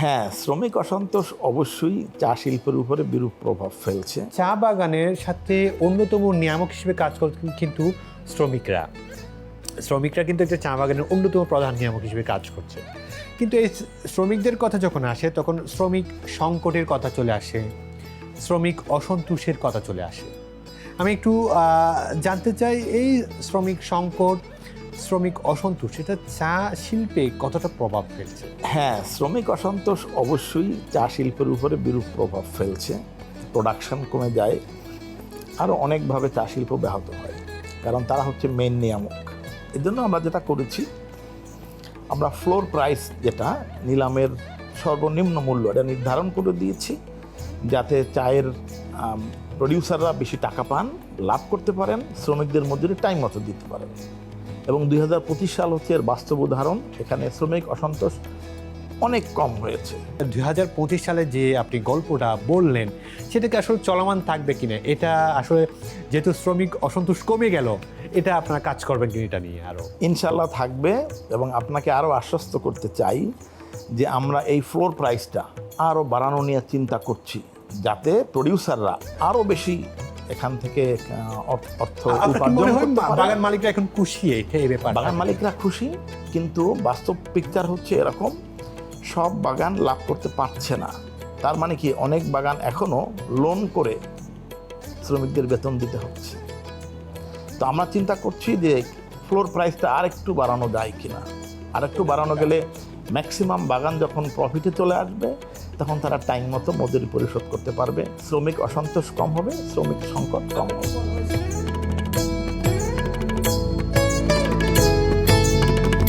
হ্যাঁ, শ্রমিক অসন্তোষ অবশ্যই চা শিল্পের উপরে বিরূপ প্রভাব ফেলছে। চা বাগানের সাথে অন্যতম নিয়ামক হিসেবে কাজ করছেন কিন্তু শ্রমিকরা। শ্রমিকরা কিন্তু একটা চা বাগানের অন্যতম প্রধান নিয়ামক হিসেবে কাজ করছে। কিন্তু এই শ্রমিকদের কথা যখন আসে তখন শ্রমিক সংকটের কথা চলে আসে, শ্রমিক অসন্তোষের কথা চলে আসে। আমি একটু জানতে চাই এই শ্রমিক সংকট, শ্রমিক অসন্তোষ এটা চা শিল্পে কতটা প্রভাব ফেলছে? হ্যাঁ, শ্রমিক অসন্তোষ অবশ্যই চা শিল্পের উপরে বিরূপ প্রভাব ফেলছে। প্রোডাকশন কমে যায়, আরও অনেকভাবে চা শিল্প ব্যাহত হয়, কারণ তারা হচ্ছে মেইন নিয়ামক। এর জন্য আমরা যেটা করেছি, আমরা ফ্লোর প্রাইস যেটা নিলামের সর্বনিম্ন মূল্য এটা নির্ধারণ করে দিয়েছি, যাতে চায়ের প্রডিউসাররা বেশি টাকা পান, লাভ করতে পারেন, শ্রমিকদের মজুরি টাইম মতো দিতে পারেন। এবং 2025 সাল হচ্ছে এর বাস্তব উদাহরণ। এখানে শ্রমিক অসন্তোষ অনেক কম হয়েছে। 2025 সালে যে আপনি গল্পটা বললেন সেটাকে আসলে চলমান থাকবে কিনা, এটা আসলে যেহেতু শ্রমিক অসন্তোষ কমে গেল, এটা আপনারা কাজ করবেন কিনা এটা নিয়ে আরও? ইনশাল্লাহ থাকবে, এবং আপনাকে আরও আশ্বস্ত করতে চাই যে আমরা এই ফ্লোর প্রাইসটা আরও বাড়ানো নিয়ে চিন্তা করছি, যাতে প্রডিউসাররা আরও বেশি এখান থেকে অর্থ উপার্জন করতে পারে। বাগান মালিকরা এখন খুশি এই ব্যাপারে? বাগান মালিকরা খুশি, কিন্তু বাস্তব পিকচার হচ্ছে এরকম, সব বাগান লাভ করতে পারছে না। তার মানে কি, অনেক বাগান এখনো লোন করে শ্রমিকদের বেতন দিতে হচ্ছে। তো আমরা চিন্তা করছি যে ফ্লোর প্রাইসটা আরেকটু বাড়ানো যায় কিনা। আরেকটু বাড়ানো গেলে ম্যাক্সিমাম বাগান যখন প্রফিটে চলে আসবে, তখন তারা টাইম মতো মজুরি পরিশোধ করতে পারবে, শ্রমিক অসন্তোষ কম হবে, শ্রমিক সংকট কম হবে।